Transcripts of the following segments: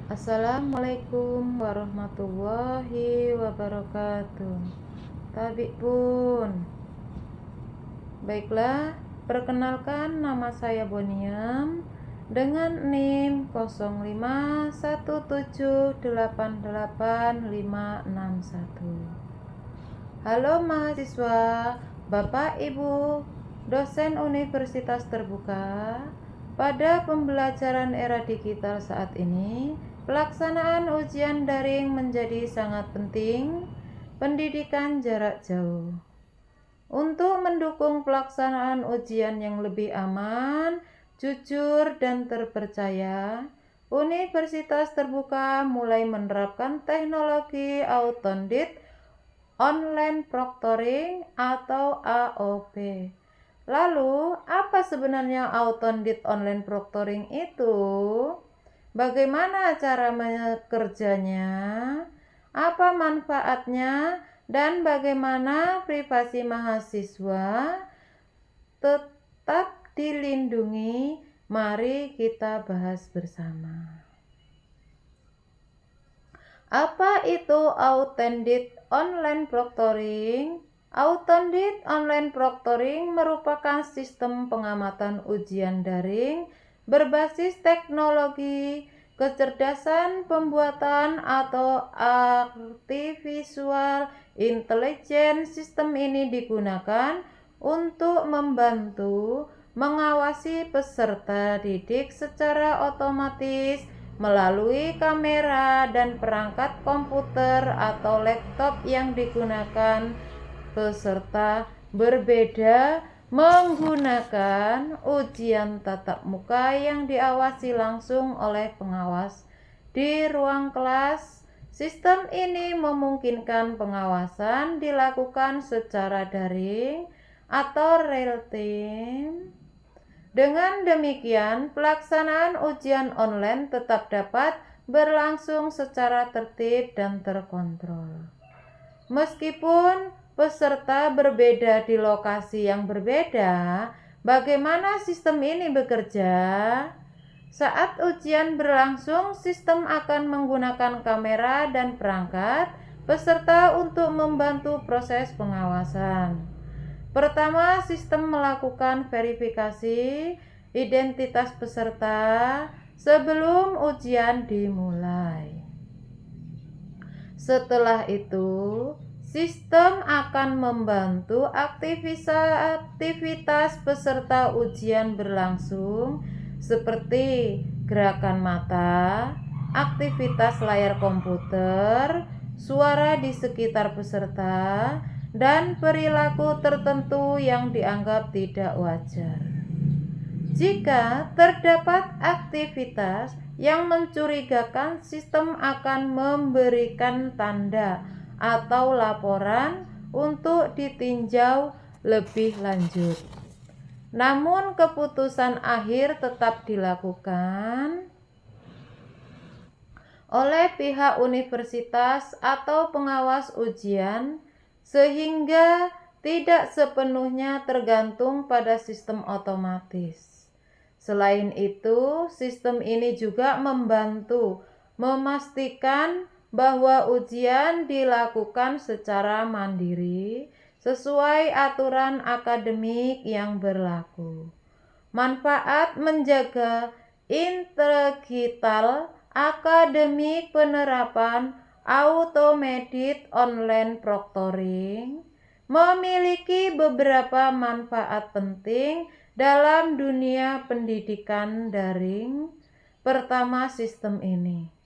Assalamualaikum warahmatullahi wabarakatuh. Tabik pun. Baiklah, perkenalkan nama saya Boniam dengan NIM 0517885561. Halo mahasiswa, Bapak Ibu, dosen Universitas Terbuka. Pada pembelajaran era digital saat ini, pelaksanaan ujian daring menjadi sangat penting. Pendidikan jarak jauh. Untuk mendukung pelaksanaan ujian yang lebih aman, jujur, dan terpercaya, Universitas Terbuka mulai menerapkan teknologi automated online proctoring atau AOP. Lalu, apa sebenarnya automated online proctoring itu? Bagaimana cara bekerjanya? Apa manfaatnya? Dan bagaimana privasi mahasiswa tetap dilindungi? Mari kita bahas bersama. Apa itu automated online proctoring? Automated online proctoring merupakan sistem pengamatan ujian daring berbasis teknologi kecerdasan pembuatan atau artificial intelligence. Sistem ini digunakan untuk membantu mengawasi peserta didik secara otomatis melalui kamera dan perangkat komputer atau laptop yang digunakan peserta berbeda menggunakan ujian tatap muka yang diawasi langsung oleh pengawas di ruang kelas. Sistem ini memungkinkan pengawasan dilakukan secara daring atau real time. Dengan demikian, pelaksanaan ujian online tetap dapat berlangsung secara tertib dan terkontrol. Meskipun peserta berbeda di lokasi yang berbeda, bagaimana sistem ini bekerja? Saat ujian berlangsung, sistem akan menggunakan kamera dan perangkat peserta untuk membantu proses pengawasan. Pertama, sistem melakukan verifikasi identitas peserta sebelum ujian dimulai. Setelah itu, sistem akan membantu aktivitas peserta ujian berlangsung seperti gerakan mata, aktivitas layar komputer, suara di sekitar peserta, dan perilaku tertentu yang dianggap tidak wajar. Jika terdapat aktivitas yang mencurigakan, sistem akan memberikan tanda atau laporan untuk ditinjau lebih lanjut. Namun keputusan akhir tetap dilakukan oleh pihak universitas atau pengawas ujian, sehingga tidak sepenuhnya tergantung pada sistem otomatis. Selain itu, sistem ini juga membantu memastikan bahwa ujian dilakukan secara mandiri sesuai aturan akademik yang berlaku. Manfaat menjaga integritas akademik. Penerapan automated online proctoring memiliki beberapa manfaat penting dalam dunia pendidikan daring. Pertama, sistem ini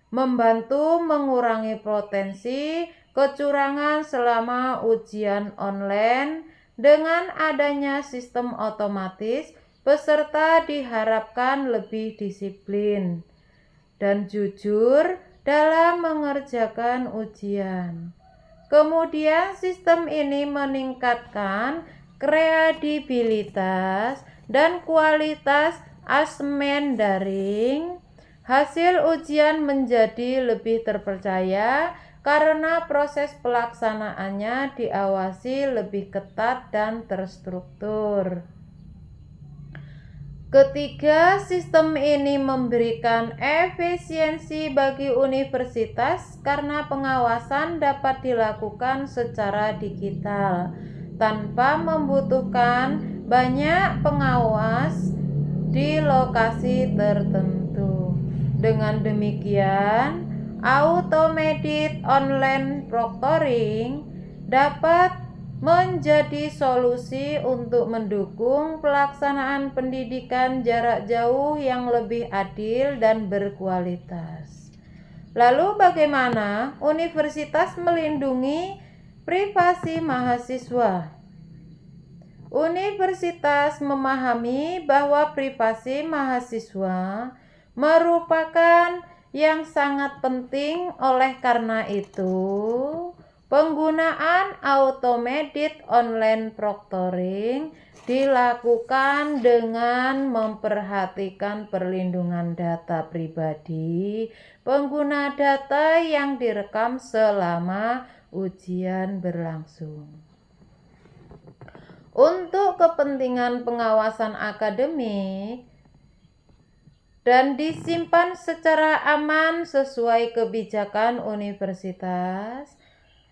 membantu mengurangi potensi kecurangan selama ujian online. Dengan adanya sistem otomatis, peserta diharapkan lebih disiplin dan jujur dalam mengerjakan ujian. Kemudian, sistem ini meningkatkan kredibilitas dan kualitas asesmen daring. Hasil ujian menjadi lebih terpercaya karena proses pelaksanaannya diawasi lebih ketat dan terstruktur. Ketiga, sistem ini memberikan efisiensi bagi universitas karena pengawasan dapat dilakukan secara digital tanpa membutuhkan banyak pengawas di lokasi tertentu. Dengan demikian, automated online proctoring dapat menjadi solusi untuk mendukung pelaksanaan pendidikan jarak jauh yang lebih adil dan berkualitas. Lalu bagaimana universitas melindungi privasi mahasiswa? Universitas memahami bahwa privasi mahasiswa merupakan yang sangat penting, oleh karena itu penggunaan automated online proctoring dilakukan dengan memperhatikan perlindungan data pribadi pengguna data yang direkam selama ujian berlangsung. Untuk kepentingan pengawasan akademik dan disimpan secara aman sesuai kebijakan universitas,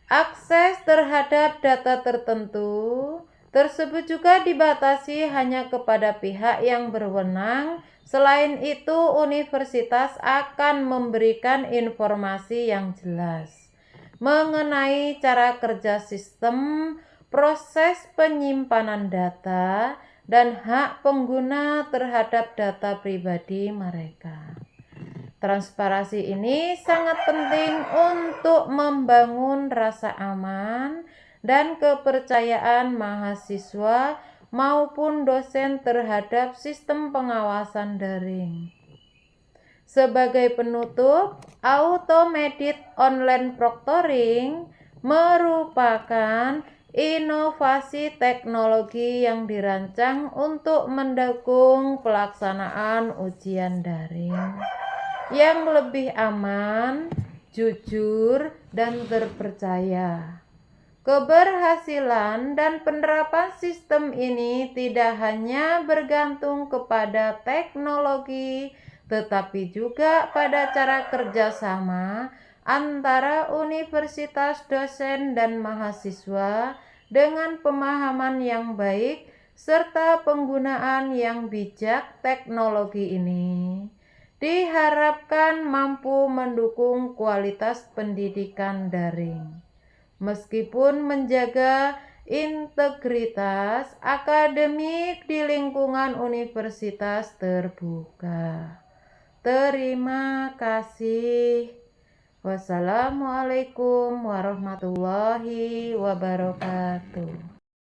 akses terhadap data tertentu tersebut juga dibatasi hanya kepada pihak yang berwenang. Selain itu, universitas akan memberikan informasi yang jelas mengenai cara kerja sistem, proses penyimpanan data, dan hak pengguna terhadap data pribadi mereka. Transparansi ini sangat penting untuk membangun rasa aman dan kepercayaan mahasiswa maupun dosen terhadap sistem pengawasan daring. Sebagai penutup, automated online proctoring merupakan inovasi teknologi yang dirancang untuk mendukung pelaksanaan ujian daring yang lebih aman, jujur, dan terpercaya. Keberhasilan dan penerapan sistem ini tidak hanya bergantung kepada teknologi, tetapi juga pada cara kerjasama antara universitas, dosen, dan mahasiswa dengan pemahaman yang baik serta penggunaan yang bijak. Teknologi ini diharapkan mampu mendukung kualitas pendidikan daring, meskipun menjaga integritas akademik di lingkungan universitas terbuka. Terima kasih. Wassalamualaikum warahmatullahi wabarakatuh.